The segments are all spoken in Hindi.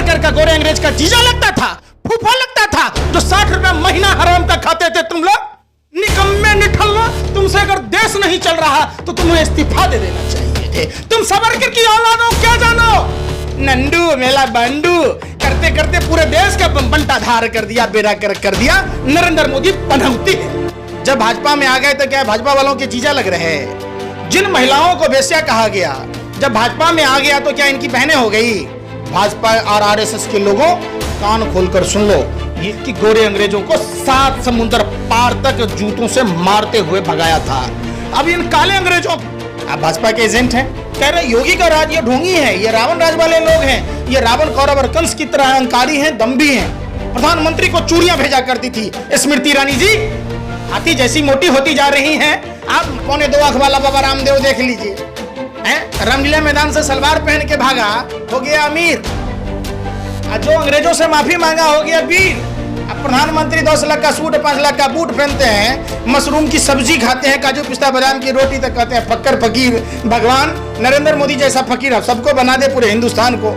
सावरकर का गोरे अंग्रेज का जीजा लगता था, फूफा लगता था, जो 60 रुपया महीना हराम का खाते थे तुम लोग। निकम्मे निठल्ला, तुमसे अगर देश नहीं चल रहा तो तुम्हें इस्तीफा दे देना चाहिए थे। तुम सावरकर की औलाद हो, क्या जानो। नंदू मेला बंडू करते करते पूरे देश का बंटा धार कर दिया, बेड़ा कर दिया। नरेंद्र मोदी पनौती है। जब भाजपा में आ गए तो क्या भाजपा वालों के जीजा लग रहे हैं। जिन महिलाओं को वेश्या कहा गया, जब भाजपा में आ गया तो क्या इनकी बहनें हो गई। भाजपा और आरएसएस के लोगों, कान खोलकर सुन लो, ये कि गोरे अंग्रेजों को 7 समुद्र पार तक जूतों से मारते हुए भगाया था। अब इन काले अंग्रेजों, आप भाजपा के एजेंट हैं, कह रहे योगी का राज ये ढोंगी है, ये रावण राज वाले लोग हैं, ये रावण कौरव और कंस की तरह अहंकारी हैं, दम्भी हैं। प्रधानमंत्री को चूड़ियां भेजा करती थी स्मृति ईरानी जी, हाथी जैसी मोटी होती जा रही हैं। आप 2.25 आंख वाला बाबा रामदेव देख लीजिए, रामलीला मैदान से सलवार पहन के भागा, हो गया अमीर। जो अंग्रेजों से माफी मांगा, हो गया वीर। अब प्रधानमंत्री 10 लाख का सूट, 5 लाख का बूट पहनते हैं, मशरूम की सब्जी खाते हैं, काजू पिस्ता बादाम की रोटी तक कहते हैं फक्कर फकीर। भगवान नरेंद्र मोदी जैसा फकीर सबको बना दे, पूरे हिंदुस्तान को।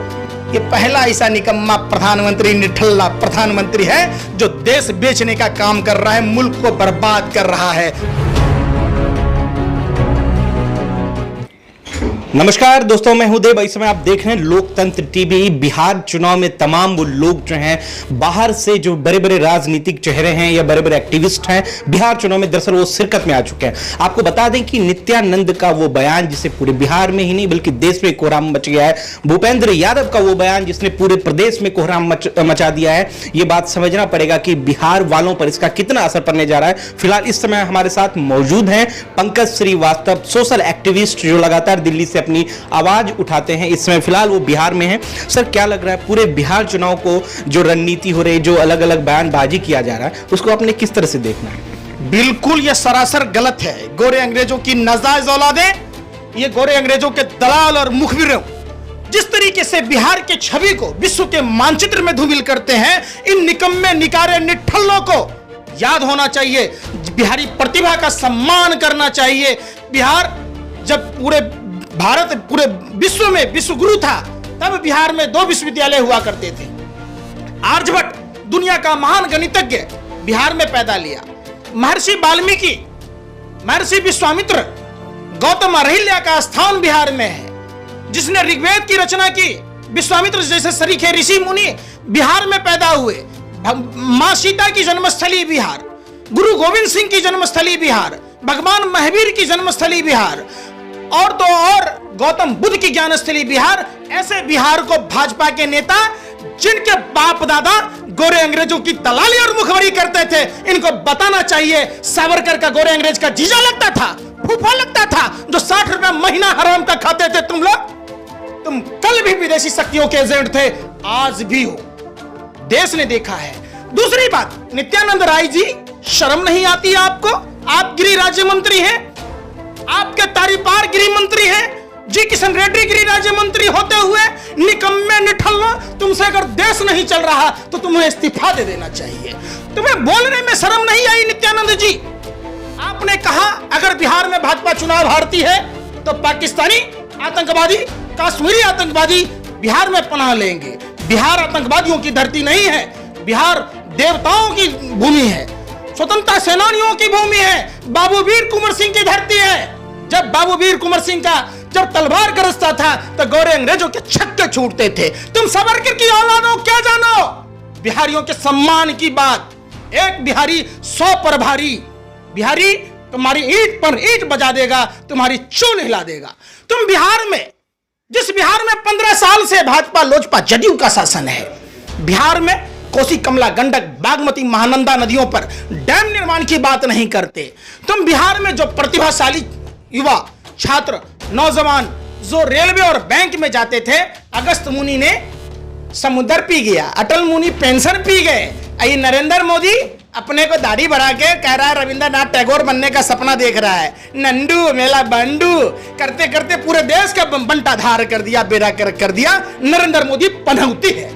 ये पहला ऐसा निकम्मा प्रधानमंत्री, निठल्ला प्रधानमंत्री है जो देश बेचने का काम कर रहा है, मुल्क को बर्बाद कर रहा है। नमस्कार दोस्तों, मैं हूं देव। इस समय आप देख रहे हैं लोकतंत्र टीवी। बिहार चुनाव में तमाम वो लोग जो हैं बाहर से, जो बड़े बड़े राजनीतिक चेहरे हैं या बड़े बड़े एक्टिविस्ट हैं, बिहार चुनाव में दरअसल वो शिरकत में आ चुके हैं। आपको बता दें कि नित्यानंद का वो बयान, जिसे पूरे बिहार में ही नहीं बल्कि देश में कोहराम मच गया है, भूपेंद्र यादव का वो बयान जिसने पूरे प्रदेश में कोहराम मचा दिया है, ये बात समझना पड़ेगा कि बिहार वालों पर इसका कितना असर पड़ने जा रहा है। फिलहाल इस समय हमारे साथ मौजूद हैं पंकज श्रीवास्तव, सोशल एक्टिविस्ट जो लगातार दिल्ली से अपनी आवाज उठाते हैं। इस समय फिलहाल वो बिहार में हैं। सर, क्या लग रहा है पूरे बिहार चुनाव को जो रणनीति हो रही, जो अलग अलग बयानबाजी किया जा रहा है, उसको आपने किस तरह से देखना है? बिल्कुल ये सरासर गलत है। गोरे अंग्रेजों की नाजायज औलादें, ये गोरे अंग्रेजों के दलाल और मुखबिरों जिस तरीके से बिहार के छवि को विश्व के मानचित्र में धूमिल करते हैं, इन निकम्मे निकारे निठल्लों को याद होना चाहिए। बिहारी प्रतिभा का सम्मान करना चाहिए। बिहार जब पूरे भारत, पूरे विश्व में विश्व गुरु था, तब बिहार में 2 विश्वविद्यालय हुआ करते थे। आर्यभट्ट दुनिया का महान गणितज्ञ बिहार में पैदा लिया। महर्षि वाल्मीकि, महर्षि विश्वामित्र, गौतम अहिल्या का स्थान बिहार में है। जिसने ऋग्वेद की रचना की, विश्वामित्र जैसे सरीखे ऋषि मुनि बिहार में पैदा हुए। मां सीता की जन्मस्थली बिहार, गुरु गोविंद सिंह की जन्मस्थली बिहार, भगवान महावीर की जन्मस्थली बिहार, और तो और गौतम बुद्ध की ज्ञानस्थली बिहार। ऐसे बिहार को भाजपा के नेता, जिनके बाप दादा गोरे अंग्रेजों की दलाली और मुखबरी करते थे, इनको बताना चाहिए सावरकर का गोरे अंग्रेज का जीजा लगता था, फूफा लगता था, जो 60 रुपया महीना हराम का खाते थे तुम लोग। तुम कल भी विदेशी शक्तियों के एजेंट थे, आज भी हो। देश ने देखा है। दूसरी बात, नित्यानंद राय जी, शर्म नहीं आती आपको? आप गृह राज्य मंत्री हैं, आपके तारीपार गृह मंत्री हैं, जी किशन रेड्डी गृह राज्य मंत्री होते हुए निकम्मे निठल्ला, तुमसे अगर देश नहीं चल रहा तो तुम्हें इस्तीफा दे देना चाहिए। तुम्हें बोलने में शर्म नहीं आई नित्यानंद जी? आपने कहा अगर बिहार में भाजपा चुनाव हारती है तो पाकिस्तानी आतंकवादी, कश्मीरी आतंकवादी बिहार में पनाह लेंगे। बिहार आतंकवादियों की धरती नहीं है, बिहार देवताओं की भूमि है, स्वतंत्रता सेनानियों की भूमि है, बाबू वीर कुंवर सिंह की धरती है। जब बाबू वीर कुंवर सिंह का जब तलवार गरजता था तो गोरे अंग्रेजों के छक्के छूटते थे। तुम सावरकर की औलाद हो, क्या जानो। बिहारियों के सम्मान की बात, एक बिहारी 100 पर भारी। बिहारी तुम्हारी ईंट पर ईंट बजा देगा, तुम्हारी चूल हिला देगा। तुम बिहार में, जिस बिहार में 15 साल से भाजपा लोजपा जदयू का शासन है, बिहार में कोसी, कमला, गंडक, बागमती, महानंदा नदियों पर डैम निर्माण की बात नहीं करते। तुम बिहार में जो प्रतिभाशाली युवा, छात्र, नौजवान जो रेलवे और बैंक में जाते थे, अगस्त मुनि ने समुद्र पी गया, अटल मुनि पेंशन पी गए। ये नरेंद्र मोदी अपने को दाढ़ी बढ़ा के कह रहा है रविंद्रनाथ टैगोर बनने का सपना देख रहा है। नंदू मेला बंडू करते करते पूरे देश का बंटा धार कर दिया, बेड़ा कर दिया। नरेंद्र मोदी पनौती है,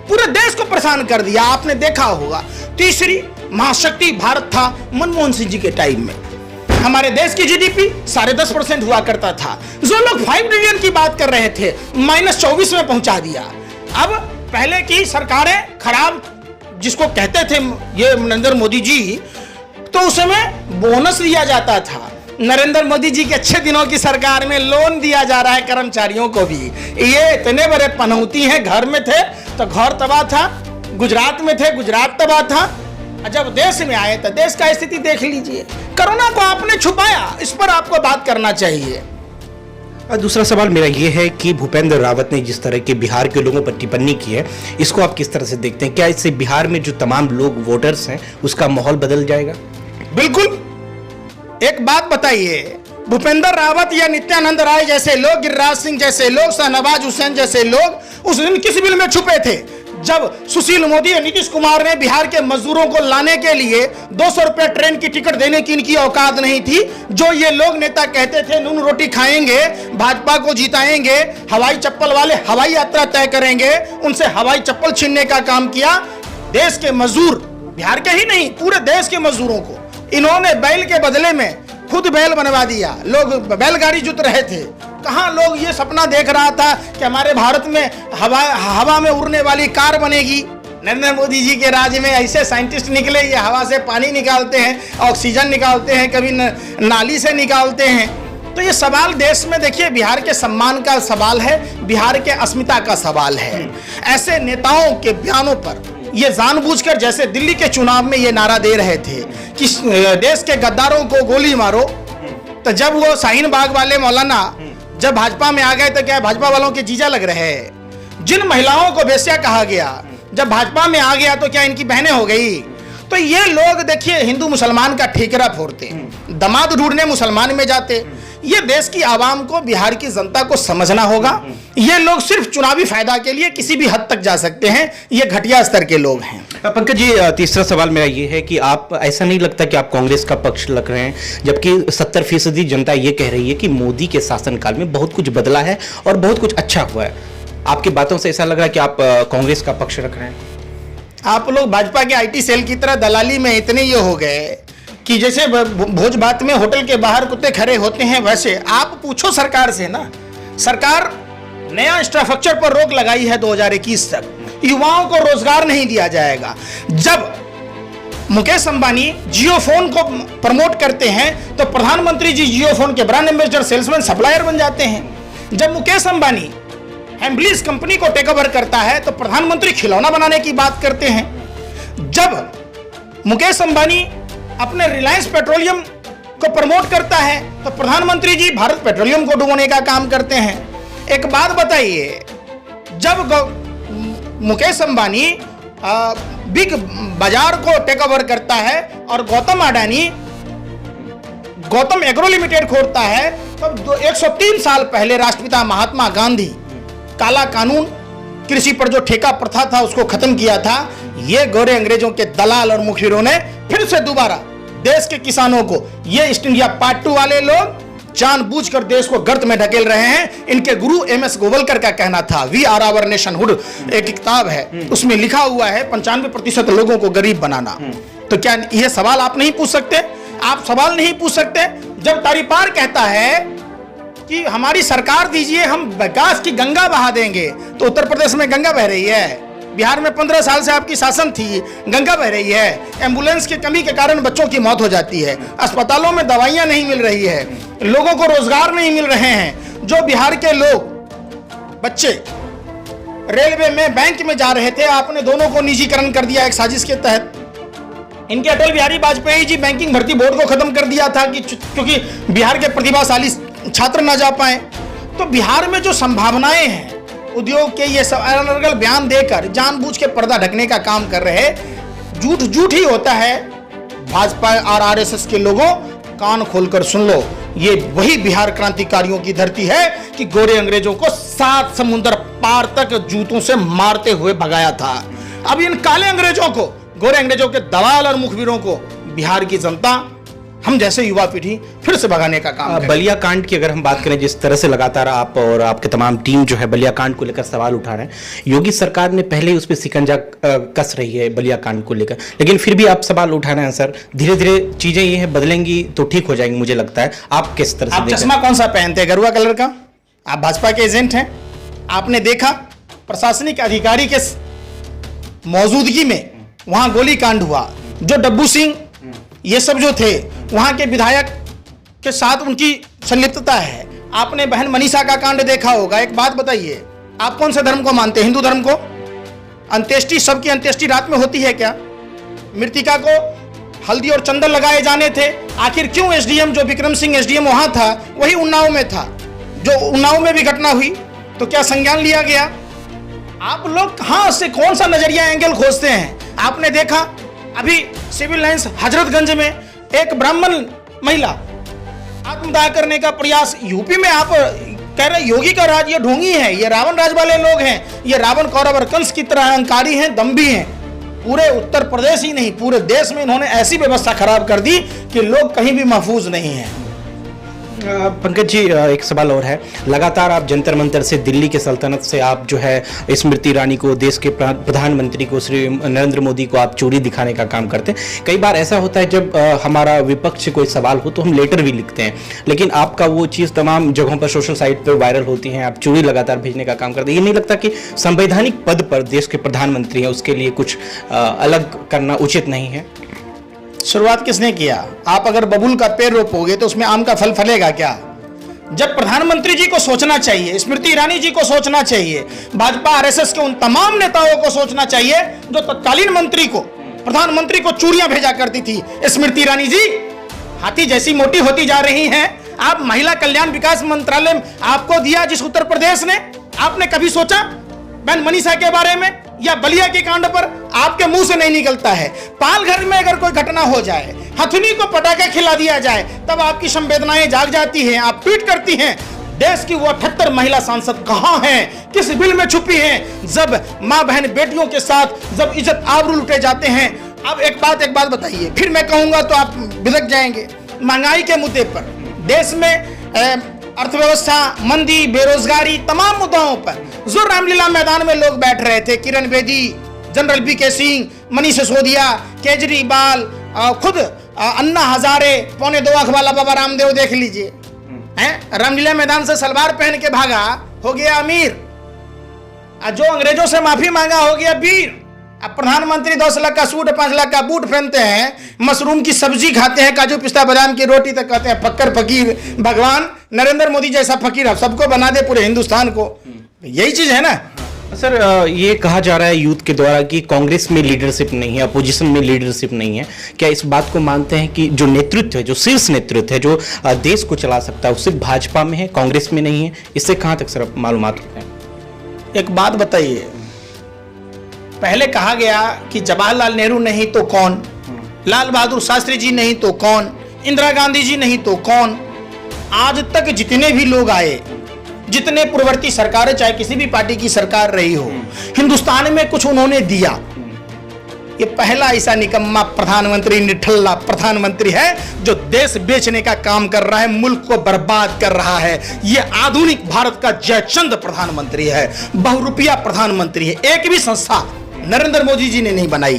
पूरे देश को परेशान कर दिया। आपने देखा होगा, तीसरी महाशक्ति भारत था मनमोहन सिंह जी के टाइम में। हमारे देश की जीडीपी 10.5% हुआ करता था। जो लोग 5 ट्रिलियन की बात कर रहे थे, -24 में पहुंचा दिया। अब पहले की सरकारें खराब जिसको कहते थे ये नरेंद्र मोदी जी, तो उस समय बोनस दिया जाता था। नरेंद्र मोदी जी के अच्छे दिनों की सरकार में लोन दिया जा रहा है कर्मचारियों को भी। ये इतने बड़े पनौती हैं, घर में थे तो घर तबाह था, गुजरात में थे गुजरात तबाह था, जब देश में आए तो देश का स्थिति देख लीजिए। कोरोना को आपने छुपाया, इस पर आपको बात करना चाहिए। दूसरा सवाल मेरा ये है कि भूपेंद्र रावत ने जिस तरह के बिहार के लोगों पर टिप्पणी की है, इसको आप किस तरह से देखते हैं? क्या इससे बिहार में जो तमाम लोग वोटर्स हैं उसका माहौल बदल जाएगा? बिल्कुल। एक बात बताइए, भूपेंद्र रावत या नित्यानंद राय जैसे लोग, गिरिराज सिंह जैसे लोग, शहनवाज हुसैन जैसे लोग उस दिन किस बिल में छुपे थे? जब सुशील मोदी और नीतीश कुमार ने बिहार के मजदूरों को लाने के लिए 200 रुपए ट्रेन की टिकट देने की इनकी औकात नहीं थी। जो ये लोग नेता कहते थे नून रोटी खाएंगे, भाजपा को जिताएंगे, हवाई चप्पल वाले हवाई यात्रा तय करेंगे, उनसे हवाई चप्पल छीनने का काम किया। देश के मजदूर, बिहार के ही नहीं पूरे देश के मजदूरों को इन्होंने बैल के बदले में खुद बैल बनवा दिया। लोग बैलगाड़ी जुट रहे थे। कहां लोग ये सपना देख रहा था कि हमारे भारत में हवा में उड़ने वाली कार बनेगी। नरेंद्र मोदी जी के राज्य में ऐसे साइंटिस्ट निकले, ये हवा से पानी निकालते हैं, ऑक्सीजन निकालते हैं, कभी नाली से निकालते हैं। तो ये सवाल देश में देखिए बिहार के सम्मान का सवाल है, बिहार के अस्मिता का सवाल है। ऐसे नेताओं के बयानों पर ये जानबूझकर, जैसे दिल्ली के चुनाव में ये नारा दे रहे थे कि देश के गद्दारों को गोली मारो, तो जब वो शाहीन बाग वाले मौलाना जब भाजपा में आ गए तो क्या भाजपा वालों के जीजा लग रहे हैं? जिन महिलाओं को वेश्या कहा गया जब भाजपा में आ गया तो क्या इनकी बहनें हो गई? तो ये लोग देखिए हिंदू मुसलमान का ठीकरा फोड़ते, दामाद ढूंढने मुसलमान में जाते। ये देश की आवाम को, बिहार की जनता को समझना होगा। ये लोग सिर्फ चुनावी फायदा के लिए किसी भी हद तक जा सकते हैं। ये घटिया स्तर के लोग हैं। पंकज जी, तीसरा सवाल मेरा ये है कि आप, ऐसा नहीं लगता कि आप कांग्रेस का पक्ष लग रहे हैं, जबकि 70% जनता ये कह रही है कि मोदी के शासनकाल में बहुत कुछ बदला है और बहुत कुछ अच्छा हुआ है? आपकी बातों से ऐसा लग रहा है कि आप कांग्रेस का पक्ष रख रहे हैं। आप लोग भाजपा के IT सेल की तरह दलाली में इतने ये हो गए कि जैसे भोज भात में होटल के बाहर कुत्ते खड़े होते हैं, वैसे आप पूछो सरकार से ना। सरकार नया इंफ्रास्ट्रक्चर पर रोक लगाई है 2021 तक, युवाओं को रोजगार नहीं दिया जाएगा। जब मुकेश अंबानी जियो फोन को प्रमोट करते हैं तो प्रधानमंत्री जी जियो फोन के ब्रांड एम्बेसडर, सेल्समैन, सप्लायर बन जाते हैं। जब मुकेश अंबानी हैम्बलीज कंपनी को टेक ओवर करता है तो प्रधानमंत्री खिलौना बनाने की बात करते हैं। जब मुकेश अंबानी अपने रिलायंस पेट्रोलियम को प्रमोट करता है तो प्रधानमंत्री जी भारत पेट्रोलियम को डुबोने का काम करते हैं। एक बात बताइए, जब मुकेश अंबानी बिग बाजार को टेक ओवर करता है और गौतम अडानी गौतम एग्रो लिमिटेड खोलता है, तब 103 साल पहले राष्ट्रपिता महात्मा गांधी काला कानून, कृषि पर जो ठेका प्रथा था उसको खत्म किया था। ये गोरे अंग्रेजों के दलाल और मुखबिरों ने फिर से दोबारा देश के किसानों को, ये ईस्ट इंडिया पार्ट 2 वाले लोग जानबूझकर देश को गर्त में ढकेल रहे हैं। इनके गुरु MS गोवलकर का कहना था, वी आर आवर नेशनहुड, एक किताब है उसमें लिखा हुआ है 95% लोगों को गरीब बनाना। तो क्या ये सवाल आप नहीं पूछ सकते? आप सवाल नहीं पूछ सकते? जब तारीपार कहता है कि हमारी सरकार दीजिए, हम विकास की गंगा बहा देंगे, तो उत्तर प्रदेश में गंगा बह रही है, बिहार में 15 साल से आपकी शासन थी, गंगा बह रही है, एम्बुलेंस की कमी के कारण बच्चों की मौत हो जाती है, अस्पतालों में दवाइयां नहीं मिल रही है, लोगों को रोजगार नहीं मिल रहे हैं। जो बिहार के लोग, बच्चे रेलवे में, बैंक में जा रहे थे, आपने दोनों को निजीकरण कर दिया एक साजिश के तहत। इनके अटल बिहारी वाजपेयी जी बैंकिंग भर्ती बोर्ड को खत्म कर दिया था कि क्योंकि बिहार के प्रतिभाशाली छात्र ना जा पाए। तो बिहार में जो संभावनाएं हैं उद्योग के, ये सब अलग अलग बयान देकर जानबूझ के पर्दा ढकने का काम कर रहे। झूठ ही होता है। भाजपा और RSS के लोगों, कान खोलकर सुन लो, ये वही बिहार क्रांतिकारियों की धरती है कि गोरे अंग्रेजों को 7 समुद्र पार तक जूतों से मारते हुए भगाया था। अब इन काले अंग्रेजों को, गोरे अंग्रेजों के दलाल और मुखबिरों को बिहार की जनता, हम जैसे युवा पीढ़ी फिर से भगाने का काम करें। बलिया कांड की अगर हम बात करें, जिस तरह से लगातार आप और आपके तमाम टीम जो है बलिया कांड को लेकर सवाल उठा रहे हैं, योगी सरकार ने पहले ही उस पर शिकंजा कस रही है बलिया कांड को लेकर, लेकिन फिर भी आप सवाल उठा रहे हैं। सर, धीरे धीरे चीजें ये है बदलेंगी तो ठीक हो जाएंगी, मुझे लगता है। आप किस तरह से आप चश्मा कौन सा पहनते हैं? गरुआ कलर का? आप भाजपा के एजेंट हैं? आपने देखा प्रशासनिक अधिकारी के मौजूदगी में वहां गोली कांड हुआ, जो डब्बू सिंह ये सब जो थे वहां के विधायक के साथ उनकी संलिप्तता है। आपने बहन मनीषा का कांड देखा होगा। एक बात बताइए, आप कौन से धर्म को मानते हैं? हिंदू धर्म को। अंत्येष्टि, सबकी अंत्येष्टि रात में होती है क्या? मृतिका को हल्दी और चंदन लगाए जाने थे, आखिर क्यों एसडीएम जो विक्रम सिंह एसडीएम वहां था वही उन्नाव में था, जो उन्नाव में भी घटना हुई, तो क्या संज्ञान लिया गया? आप लोग कहां से कौन सा नजरिया एंगल खोजते हैं? आपने देखा अभी सिविल लाइंस हजरतगंज में एक ब्राह्मण महिला आत्मदाह करने का प्रयास, यूपी में आप कह रहे योगी का राज ये ढोंगी है, ये रावण राज वाले लोग हैं, ये रावण कौरव और कंस की तरह अहंकारी हैं, दम्भी हैं। पूरे उत्तर प्रदेश ही नहीं पूरे देश में इन्होंने ऐसी व्यवस्था खराब कर दी कि लोग कहीं भी महफूज नहीं हैं। पंकज जी, एक सवाल और है। लगातार आप जंतर मंतर से, दिल्ली के सल्तनत से आप जो है स्मृति ईरानी को, देश के प्रधानमंत्री को, श्री नरेंद्र मोदी को आप चोरी दिखाने का काम करते हैं। कई बार ऐसा होता है जब हमारा विपक्ष से कोई सवाल हो तो हम लेटर भी लिखते हैं, लेकिन आपका वो चीज़ तमाम जगहों पर सोशल साइट पर वायरल होती है, आप चोरी लगातार भेजने का काम करते हैं। ये नहीं लगता कि संवैधानिक पद पर देश के प्रधानमंत्री हैं, उसके लिए कुछ अलग करना उचित नहीं है? शुरुआत किसने किया? आप अगर बबूल का पेड़ रोपोगे तो उसमें आम का फल फलेगा क्या? जब प्रधानमंत्री जी को सोचना चाहिए, स्मृति ईरानी जी को सोचना चाहिए, भाजपा आरएसएस के उन तमाम नेताओं को सोचना चाहिए जो तत्कालीन मंत्री को, प्रधानमंत्री को चूड़ियां भेजा करती थी। स्मृति ईरानी जी हाथी जैसी मोटी होती जा रही हैं। आप महिला कल्याण विकास मंत्रालय आपको दिया जिस उत्तर प्रदेश ने, आपने कभी सोचा बहन मनीषा के बारे में या बलिया के कांड पर? आपके मुंह से नहीं निकलता है। पालघर में अगर कोई घटना हो जाए, हथुनी को पटाखा खिला दिया जाए, तब आपकी संवेदनाएं जाग जाती हैं, आप ट्वीट करती हैं। देश की वो 78 महिला सांसद कहां हैं, किस बिल में छुपी हैं? जब मां बहन बेटियों के साथ जब इज्जत आबरू लुटे जाते हैं। अब एक बात बताइए, फिर मैं कहूंगा तो आप बिदक जाएंगे। महंगाई के मुद्दे पर, देश में अर्थव्यवस्था, मंदी, बेरोजगारी, तमाम मुद्दाओं पर जो रामलीला मैदान में लोग बैठ रहे थे, किरण बेदी, जनरल वीके सिंह, मनीष सिसोदिया, केजरीवाल, खुद अन्ना हजारे, 2.25 आंख वाला बाबा रामदेव देख लीजिए, हैं? रामलीला मैदान से सलवार पहन के भागा, हो गया अमीर। जो अंग्रेजों से माफी मांगा हो गया वीर। अब प्रधानमंत्री 10 लाख का सूट, 5 लाख का बूट पहनते हैं, मशरूम की सब्जी खाते हैं, काजू पिस्ता बादाम की रोटी तक कहते हैं फक्कर फकीर। भगवान नरेंद्र मोदी जैसा फकीर अब सबको बना दे, पूरे हिंदुस्तान को। यही चीज है ना सर। ये कहा जा रहा है यूथ के द्वारा कि कांग्रेस में लीडरशिप नहीं है, अपोजिशन में लीडरशिप नहीं है। क्या इस बात को मानते हैं कि जो नेतृत्व है, जो शीर्ष नेतृत्व है, जो देश को चला सकता है, वो सिर्फ भाजपा में है, कांग्रेस में नहीं है? इससे कहां तक सर मालूमात होते हैं? एक बात बताइए, पहले कहा गया कि जवाहरलाल नेहरू नहीं तो कौन, लाल बहादुर शास्त्री जी नहीं तो कौन, इंदिरा गांधी जी नहीं तो कौन। आज तक जितने भी लोग आए, जितने पूर्ववर्ती सरकारें, चाहे किसी भी पार्टी की सरकार रही हो, हिंदुस्तान में कुछ उन्होंने दिया। ये पहला ऐसा निकम्मा प्रधानमंत्री, निठल्ला प्रधानमंत्री है जो देश बेचने का काम कर रहा है, मुल्क को बर्बाद कर रहा है। ये आधुनिक भारत का जयचंद प्रधानमंत्री है, बहुरुपया प्रधानमंत्री है। एक भी संस्था नरेंद्र मोदी जी ने नहीं बनाई,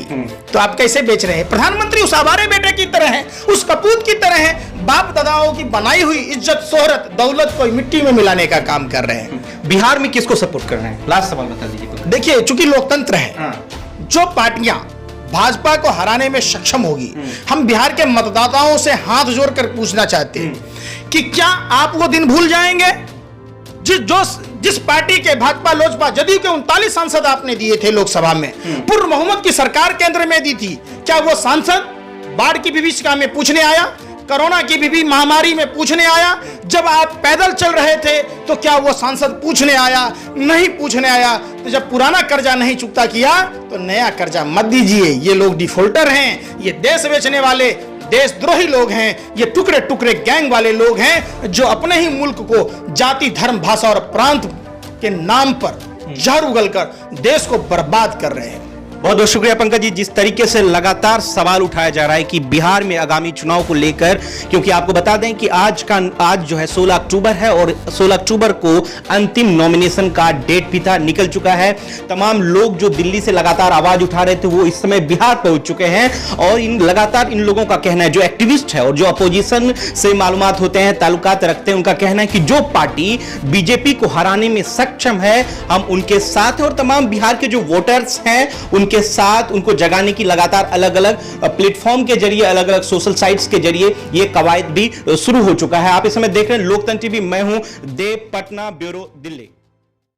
तो आप कैसे बेच रहे हैं? प्रधानमंत्री उस आवारे बेटे की तरह है, उस कपूत की तरह है, बाप दादाओं की बनाई हुई इज्जत, शोहरत, दौलत को मिट्टी में मिलाने का काम कर रहे हैं। बिहार में किसको सपोर्ट कर रहे हैं? लास्ट सवाल बता दीजिए। देखिए, चूंकि लोकतंत्र है, जो पार्टियां भाजपा को हराने में सक्षम होगी, हम बिहार के मतदाताओं से हाथ जोड़कर पूछना चाहते हैं कि क्या आप वो दिन भूल जाएंगे जिस पार्टी के, भाजपा, लोजपा, जदयू के 39 सांसद आपने दिए थे लोकसभा में, पूर्व बहुमत की सरकार केंद्र में दी थी। क्या वो सांसद बाढ़ की विभीषिका में पूछने आया, कोरोना की भी महामारी में पूछने आया? जब आप पैदल चल रहे थे तो क्या वो सांसद पूछने आया? नहीं पूछने आया। तो जब पुराना कर्जा नहीं चुकता किया तो नया कर्जा मत दीजिए। ये लोग डिफॉल्टर हैं, ये देश बेचने वाले देशद्रोही लोग हैं, ये टुकड़े टुकड़े गैंग वाले लोग हैं जो अपने ही मुल्क को जाति, धर्म, भाषा और प्रांत के नाम पर जहर उगलकर देश को बर्बाद कर रहे हैं। बहुत बहुत शुक्रिया पंकज जी। जिस तरीके से लगातार सवाल उठाया जा रहा है कि बिहार में आगामी चुनाव को लेकर, क्योंकि आपको बता दें कि आज जो है 16 अक्टूबर है और 16 अक्टूबर को अंतिम नॉमिनेशन का डेट भी था, निकल चुका है। तमाम लोग जो दिल्ली से लगातार आवाज उठा रहे थे वो इस समय बिहार पहुंच चुके हैं और लगातार इन लोगों का कहना है, जो एक्टिविस्ट है और जो अपोजिशन से मालूमात होते हैं, ताल्लुकात रखते हैं, उनका कहना है कि जो पार्टी बीजेपी को हराने में सक्षम है हम उनके साथ हैं और तमाम बिहार के जो वोटर्स हैं उनके उनके साथ उनको जगाने की लगातार अलग अलग प्लेटफॉर्म के जरिए, अलग अलग सोशल साइट्स के जरिए ये कवायद भी शुरू हो चुका है। आप इस समय देख रहे हैं लोकतंत्र टीवी, मैं हूं देव, पटना ब्यूरो, दिल्ली।